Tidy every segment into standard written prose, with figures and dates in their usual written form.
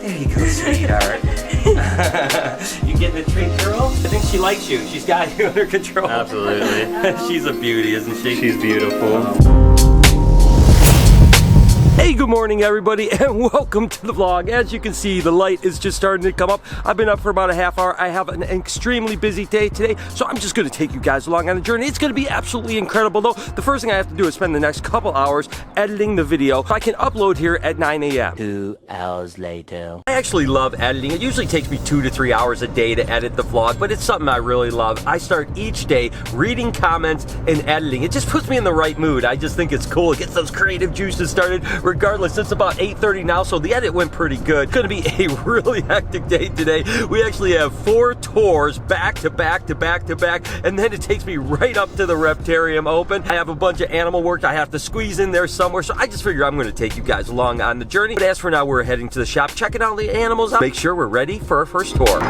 There you go, sweetheart. You getting a treat, girl? I think she likes you. She's got you under control. Absolutely. She's a beauty, isn't she? She's beautiful. Hey, good morning everybody, and welcome to the vlog. As you can see, the light is just starting to come up. I've been up for about a half hour. I have an extremely busy day today, so I'm just going to take you guys along on a journey. It's going to be absolutely incredible though. The first thing I have to do is spend the next couple hours editing the video so I can upload here at 9 a.m. 2 hours later. I actually love editing. It usually takes me 2 to 3 hours a day to edit the vlog, but it's something I really love. I start each day reading comments and editing. It just puts me in the right mood. I just think it's cool. It gets those creative juices started. Regardless, it's about 8:30 now, so the edit went pretty good. It's gonna be a really hectic day today. We actually have 4 tours back to back to back to back, and then it takes me right up to the Reptarium open. I have a bunch of animal work I have to squeeze in there somewhere, so I just figure I'm gonna take you guys along on the journey. But as for now, we're heading to the shop, checking all the animals out. Make sure we're ready for our first tour.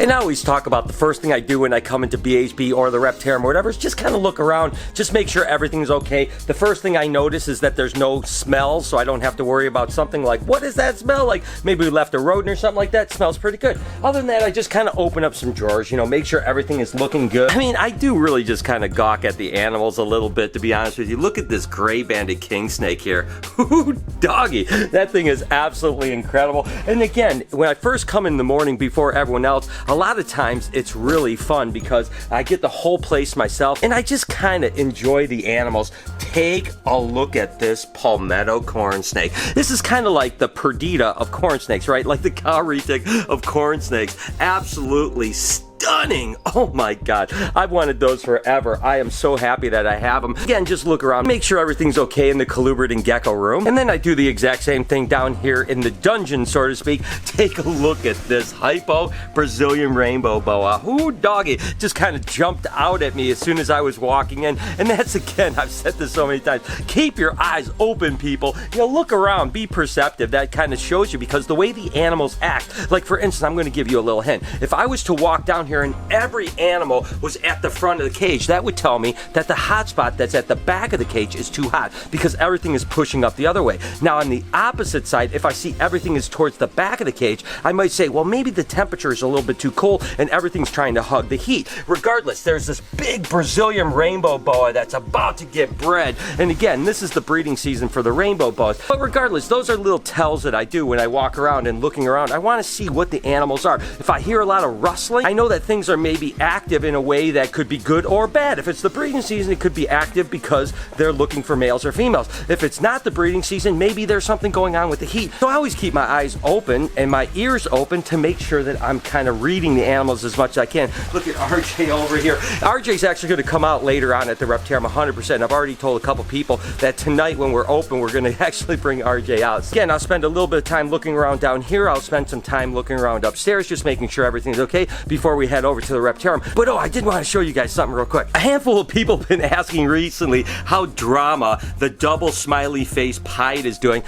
And I always talk about the first thing I do when I come into BHB or the Reptarium or whatever is just kind of look around, just make sure everything's okay. The first thing I notice is that there's no smells, so I don't have to worry about something like, what does that smell like? Maybe we left a rodent or something like that. It smells pretty good. Other than that, I just kind of open up some drawers, you know, make sure everything is looking good. I mean, I do really just kind of gawk at the animals a little bit, to be honest with you. Look at this gray-banded kingsnake here. Ooh, doggy. That thing is absolutely incredible. And again, when I first come in the morning before everyone else, a lot of times it's really fun because I get the whole place myself and I just kind of enjoy the animals. Take a look at this palmetto corn snake. This is kind of like the perdita of corn snakes, right? Like the cowrie-tick of corn snakes. Absolutely stunning. Oh my god, I've wanted those forever. I am so happy that I have them. Again, just look around, make sure everything's okay in the colubrid and gecko room, and then I do the exact same thing down here in the dungeon, so to speak. Take a look at this hypo Brazilian rainbow boa. Ooh, doggy, just kind of jumped out at me as soon as I was walking in. And that's, again, I've said this so many times, keep your eyes open, people. You know, look around, be perceptive. That kind of shows you, because the way the animals act, like for instance, I'm going to give you a little hint. If I was to walk down here and every animal was at the front of the cage, that would tell me that the hot spot that's at the back of the cage is too hot, because everything is pushing up the other way. Now on the opposite side, if I see everything is towards the back of the cage, I might say, well, maybe the temperature is a little bit too cold and everything's trying to hug the heat. Regardless, there's this big Brazilian rainbow boa that's about to get bred, and again, this is the breeding season for the rainbow boas. But regardless, those are little tells that I do when I walk around and looking around. I want to see what the animals are. If I hear a lot of rustling, I know that things are maybe active in a way that could be good or bad. If it's the breeding season, it could be active because they're looking for males or females. If it's not the breeding season, maybe there's something going on with the heat. So I always keep my eyes open and my ears open to make sure that I'm kind of reading the animals as much as I can. Look at RJ over here. RJ's actually going to come out later on at the Reptarium 100%. I've already told a couple people that tonight when we're open, we're going to actually bring RJ out. So again, I'll spend a little bit of time looking around down here. I'll spend some time looking around upstairs, just making sure everything's okay before we head over to the Reptarium. But oh, I did want to show you guys something real quick. A handful of people have been asking recently how Drama, the double smiley face pied, is doing.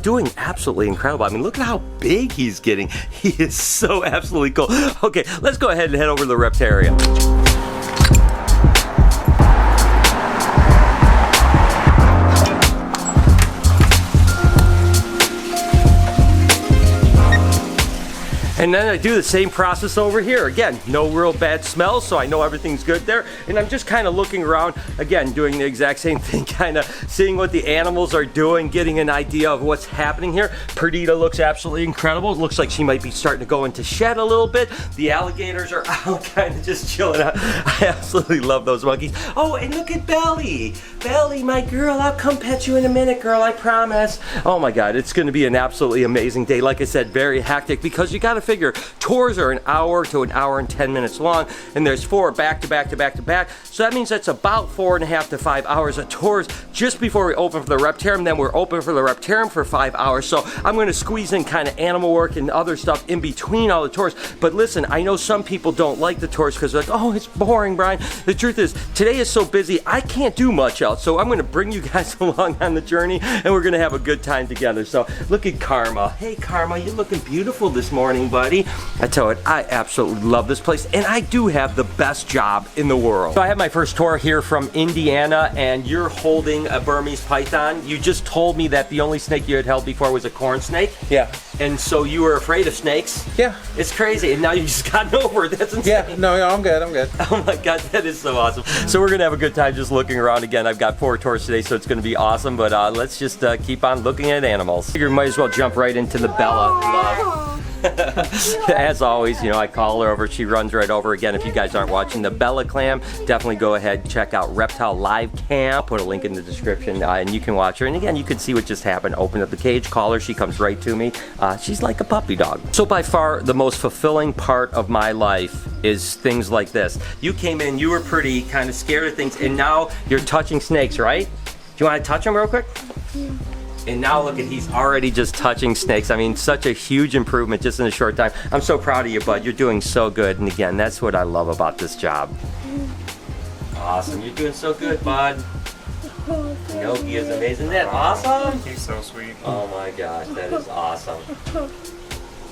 Doing absolutely incredible. I mean, look at how big he's getting. He is so absolutely cool. Okay, let's go ahead and head over to the Reptarium. And then I do the same process over here. Again, no real bad smells, so I know everything's good there. And I'm just kind of looking around, again, doing the exact same thing, kind of seeing what the animals are doing, getting an idea of what's happening here. Perdita looks absolutely incredible. It looks like she might be starting to go into shed a little bit. The alligators are out, kind of just chilling out. I absolutely love those monkeys. Oh, and look at Belly. Belly, my girl, I'll come pet you in a minute, girl, I promise. Oh my God, it's going to be an absolutely amazing day. Like I said, very hectic, because you got to figure tours are an hour to an hour and 10 minutes long, and there's 4 back to back to back to back. So that means that's about 4.5 to 5 hours of tours just before we open for the Reptarium. Then we're open for the Reptarium for 5 hours. So I'm going to squeeze in kind of animal work and other stuff in between all the tours. But listen, I know some people don't like the tours because they're like, oh, it's boring, Brian. The truth is, today is so busy, I can't do much else. So I'm going to bring you guys along on the journey, and we're going to have a good time together. So look at Karma. Hey, Karma, you're looking beautiful this morning, buddy. I tell you, I absolutely love this place, and I do have the best job in the world. So I had my first tour here from Indiana, and you're holding a Burmese Python. You just told me that the only snake you had held before was a corn snake. Yeah. And so you were afraid of snakes. Yeah. It's crazy, and now you just gotten over it. That's insane. Yeah. No, I'm good. I'm good. Oh my God, that is so awesome. So we're gonna have a good time just looking around again. I've got 4 tours today, so it's gonna be awesome, but let's just keep on looking at animals. You might as well jump right into the Bella love. As always, you know, I call her over, she runs right over. Again, if you guys aren't watching the Bella clam, definitely go ahead and check out Reptile Live Cam. I'll put a link in the description, and you can watch her. And again, you can see what just happened. Open up the cage, call her, she comes right to me. She's like a puppy dog. So by far, the most fulfilling part of my life is things like this. You came in, you were pretty kind of scared of things, and now you're touching snakes, right? Do you want to touch them real quick? And now look at, he's already just touching snakes. I mean, such a huge improvement just in a short time. I'm so proud of you, bud. You're doing so good. And again, that's what I love about this job. Awesome. You're doing so good, bud. Nogi is amazing. Isn't that awesome? He's so sweet. Oh my gosh, that is awesome.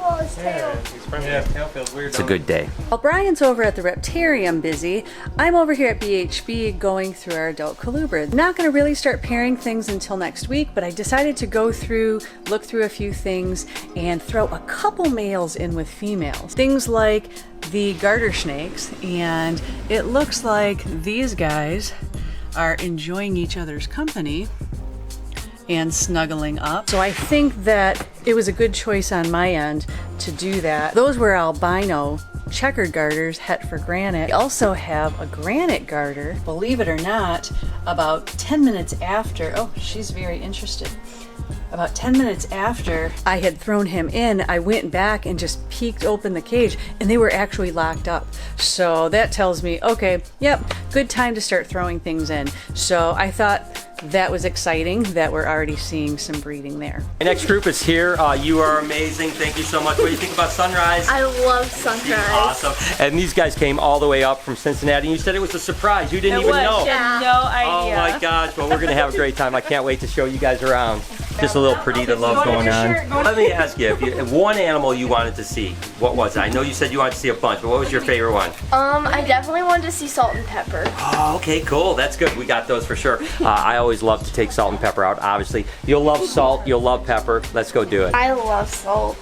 Oh, his tail. He's funny. Yeah, his tail feels weird. It's a good day. While Brian's over at the Reptarium busy, I'm over here at BHB going through our adult colubrids. I'm not going to really start pairing things until next week, but I decided to go through, look through a few things, and throw a couple males in with females. Things like the garter snakes, and it looks like these guys are enjoying each other's company and snuggling up. So I think that it was a good choice on my end to do that. Those were albino checkered garters, het for granite. We also have a granite garter, believe it or not, about 10 minutes after, oh, she's very interested. About 10 minutes after I had thrown him in, I went back and just peeked open the cage, and they were actually locked up. So that tells me, okay, yep, good time to start throwing things in. So I thought that was exciting that we're already seeing some breeding there. The next group is here. You are amazing. Thank you so much. What do you think about Sunrise? I love Sunrise. Awesome. And these guys came all the way up from Cincinnati. And you said it was a surprise. You didn't even know. She had no idea. Oh my gosh. Well, we're going to have a great time. I can't wait to show you guys around. Just a little Perdita love going on. Let me ask you, if one animal you wanted to see, what was it? I know you said you wanted to see a bunch, but what was your favorite one? I definitely wanted to see Salt and Pepper. Oh, okay, cool. That's good. We got those for sure. I always love to take Salt and Pepper out, obviously. You'll love Salt, you'll love Pepper. Let's go do it. I love Salt.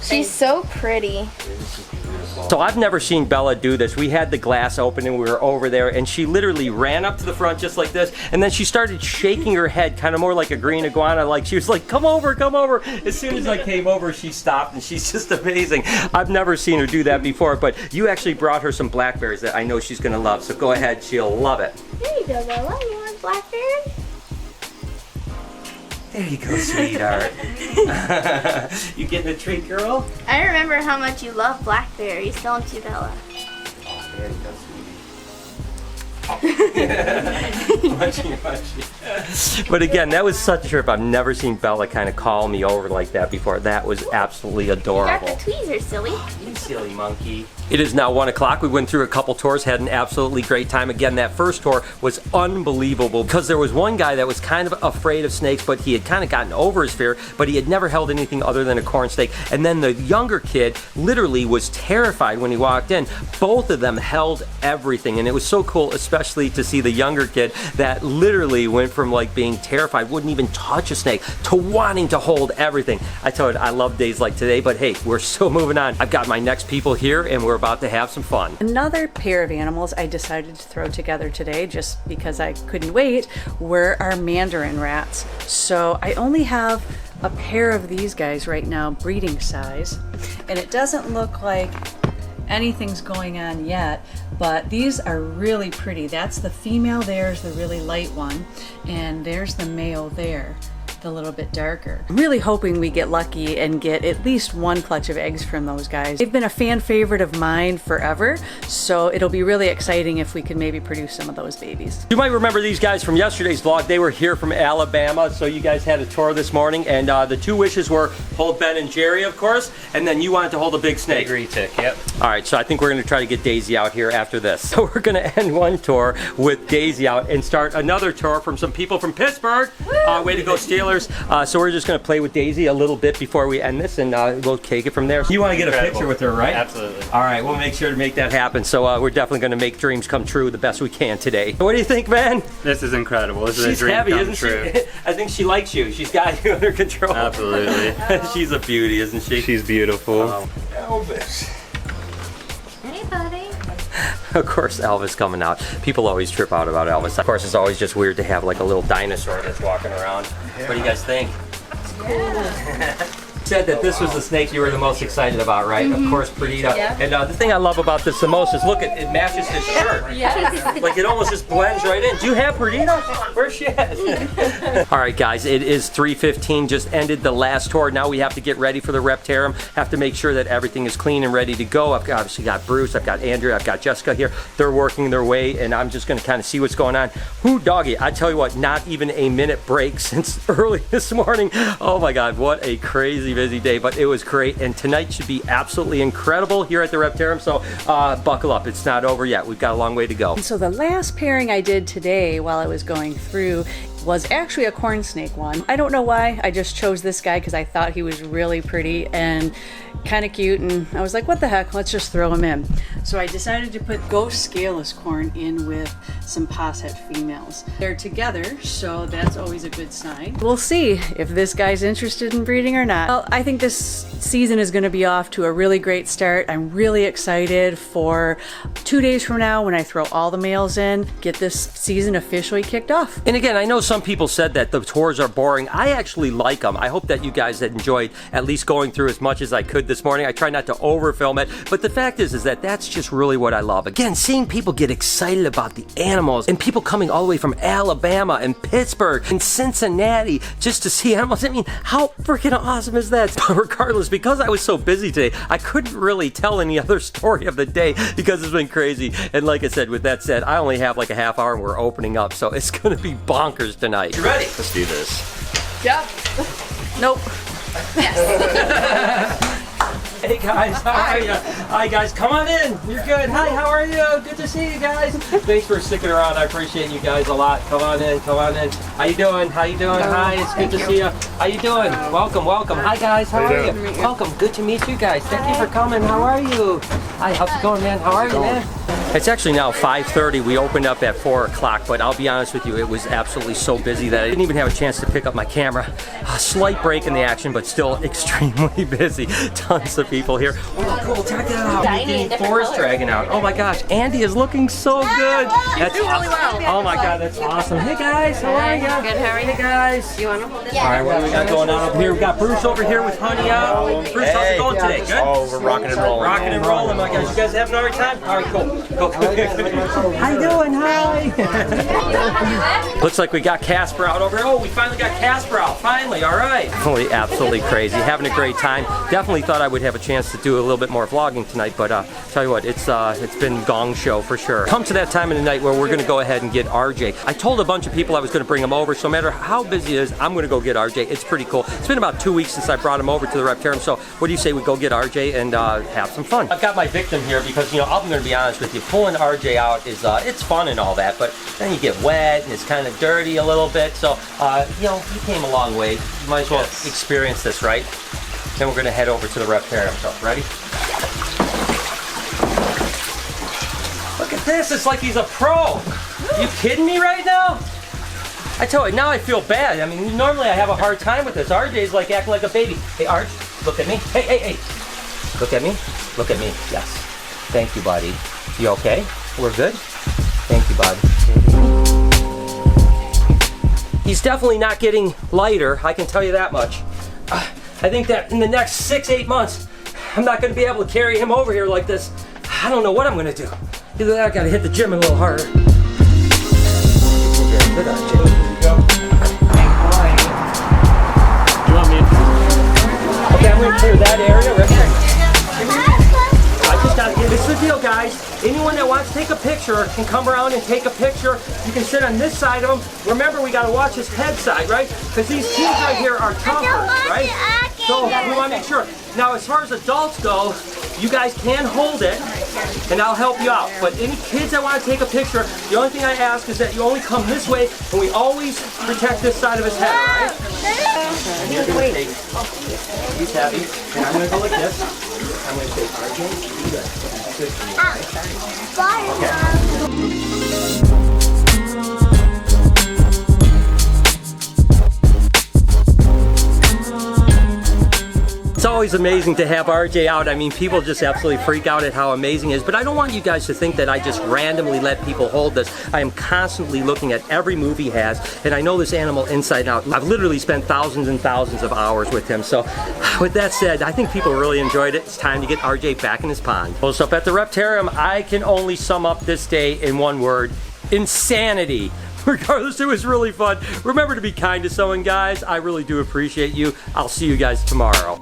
She's so pretty. So I've never seen Bella do this. We had the glass open and we were over there, and she literally ran up to the front just like this, and then she started shaking her head kind of more like a green iguana, like she was like, come over, come over. As soon as I came over, she stopped, and she's just amazing. I've never seen her do that before, but you actually brought her some blackberries that I know she's gonna love, so go ahead, she'll love it. There you go, Bella. You want blackberry? There you go, sweetheart. You getting a treat, girl? I remember how much you love blackberries, don't you, Bella? Oh, there you go, sweetie. Munchy. But again, that was such a trip. I've never seen Bella kind of call me over like that before. That was absolutely adorable. You got the tweezers, silly. You silly monkey. It is now 1 o'clock. We went through a couple tours, had an absolutely great time. Again, that first tour was unbelievable because there was one guy that was kind of afraid of snakes, but he had kind of gotten over his fear, but he had never held anything other than a corn snake. And then the younger kid literally was terrified when he walked in. Both of them held everything, and it was so cool, especially to see the younger kid that literally went from like being terrified, wouldn't even touch a snake, to wanting to hold everything. I told you, I love days like today, but hey, we're still moving on. I've got my next people here, and we're about to have some fun. Another pair of animals I decided to throw together today, just because I couldn't wait, were our Mandarin Rats. So I only have a pair of these guys right now, breeding size, and it doesn't look like anything's going on yet, but these are really pretty. That's the female, there's the really light one, and there's the male there, the little bit darker. I'm really hoping we get lucky and get at least one clutch of eggs from those guys. They've been a fan favorite of mine forever, so it'll be really exciting if we can maybe produce some of those babies. You might remember these guys from yesterday's vlog. They were here from Alabama, so you guys had a tour this morning, and the two wishes were hold Ben and Jerry, of course, and then you wanted to hold a big snake. Big retic, yep. All right, so I think we're gonna try to get Daisy out here after this. So we're gonna end one tour with Daisy out and start another tour from some people from Pittsburgh. Way to go, Steelers. spoilers. So we're just gonna play with Daisy a little bit before we end this, and we'll take it from there. You want to get a picture with her, right? Absolutely. All right, we'll make sure to make that happen. So we're definitely gonna make dreams come true the best we can today. What do you think, man? This is incredible. This is She's a dream heavy, come isn't true. she? I think she likes you. She's got you under control. Absolutely. She's a beauty, isn't she? She's beautiful. Elvis. Hey, buddy. Of course, Elvis coming out. People always trip out about Elvis. Of course, it's always just weird to have like a little dinosaur that's walking around. What do you guys think? Said that this was the snake you were the most excited about, right? Of course, Perdita. Yeah. And the thing I love about this the most is look, it matches his shirt. Yes. Like it almost just blends right in. Do you have Perdita? Where's she at? All right, guys, it is 3:15. Just ended the last tour. Now we have to get ready for the Reptarium. Have to make sure that everything is clean and ready to go. I've obviously got Bruce, I've got Andrea, I've got Jessica here. They're working their way, and I'm just going to kind of see what's going on. Whoo, doggy! I tell you what, not even a minute break since early this morning. Oh my God, what a crazy busy day! But it was great, and tonight should be absolutely incredible here at the Reptarium. So buckle up, it's not over yet. We've got a long way to go. So the last pairing I did today while I was going through was actually a corn snake one. I don't know why, I just chose this guy because I thought he was really pretty and kind of cute, and I was like, what the heck, let's just throw him in. So I decided to put ghost scaleless corn in with some posset females. They're together, so that's always a good sign. We'll see if this guy's interested in breeding or not. Well, I think this season is going to be off to a really great start. I'm really excited for 2 days from now when I throw all the males in, get this season officially kicked off. And again, I know some people said that the tours are boring. I actually like them. I hope that you guys enjoyed at least going through as much as I could this morning. I try not to overfilm it, but the fact is that that's just really what I love. Again, seeing people get excited about the animals, and people coming all the way from Alabama and Pittsburgh and Cincinnati just to see animals. I mean, how freaking awesome is that? But regardless, because I was so busy today, I couldn't really tell any other story of the day because it's been crazy. And like I said, with that said, I only have like a half hour and we're opening up, so it's gonna be bonkers tonight. You ready? Let's do this. Yeah. Nope. Hey guys, how are you? Hi guys, come on in. You're good. Hi, how are you? Good to see you guys. Thanks for sticking around. I appreciate you guys a lot. Come on in, come on in. How you doing? How you doing? Hi, it's good to see you. How you doing? Welcome, welcome. Hi guys, how are you? Welcome. Good to meet you guys. Thank you for coming. How are you? Hi, how's it going, man? How are you, man? It's actually now 5:30. We opened up at 4 o'clock, but I'll be honest with you, it was absolutely so busy that I didn't even have a chance to pick up my camera. A slight break in the action, but still extremely busy. Tons of people here. Oh, cool, check that out. We're getting Forest Dragon out. Oh my gosh, Andy is looking so good. That's awesome. Oh my God, that's awesome. Hey guys, how are you? Good, how are you? Hey guys. You want to hold it? All right, what do we got going on over here? We got Bruce over here with Honey out. Bruce, how's it going today? Good? Oh, we're rocking and rolling. Rocking and rolling, my guys. You guys having a great time? All right, cool. How you doing? Hi. Looks like we got Casper out over here. Oh, we finally got Casper out. Finally. All right. Absolutely crazy. Having a great time. Definitely thought I would have a chance to do a little bit more vlogging tonight, but tell you what, it's been gong show for sure. Come to that time of the night where we're going to go ahead and get RJ. I told a bunch of people I was going to bring him over, so no matter how busy it is, I'm going to go get RJ. It's pretty cool. It's been about 2 weeks since I brought him over to the Reptarium, so what do you say we go get RJ and have some fun? I've got my victim here because, you know, I'm going to be honest with you, pulling RJ out is it's fun and all that, but then you get wet and it's kind of dirty a little bit, so you know, he came a long way. You might as well experience this, right? Then we're going to head over to the Reptarium. So, ready? Look at this, it's like he's a pro. You kidding me right now? I tell you, now I feel bad. I mean, normally I have a hard time with this. RJ's like acting like a baby. Hey, Arch, look at me. Hey, hey, hey. Look at me. Look at me. Yes. Thank you, buddy. You okay? We're good? Thank you, buddy. He's definitely not getting lighter, I can tell you that much. I think that in the next 6-8 months, I'm not going to be able to carry him over here like this. I don't know what I'm going to do. Either that, I got to hit the gym a little harder. Good on, Jim. You want me to? Okay, I'm going to clear that area right here. I just got to get this is the deal, guys. Anyone that wants to take a picture can come around and take a picture. You can sit on this side of him. Remember, we got to watch his head side, right? Because these kids right here are tougher, right? So we want to make sure. Now, as far as adults go, You guys can hold it, and I'll help you out. But any kids that want to take a picture, the only thing I ask is that you only come this way, and we always protect this side of his head, all right? And you're going to take, he's heavy, and I'm going to go like this. I'm going to take RJ, It's always amazing to have RJ out. I mean, people just absolutely freak out at how amazing it is, but I don't want you guys to think that I just randomly let people hold this. I am constantly looking at every move he has, and I know this animal inside and out. I've literally spent thousands and thousands of hours with him, so with that said, I think people really enjoyed it. It's time to get RJ back in his pond. Well, so up at the Reptarium, I can only sum up this day in one word: insanity. Regardless, it was really fun. Remember to be kind to someone, guys. I really do appreciate you. I'll see you guys tomorrow.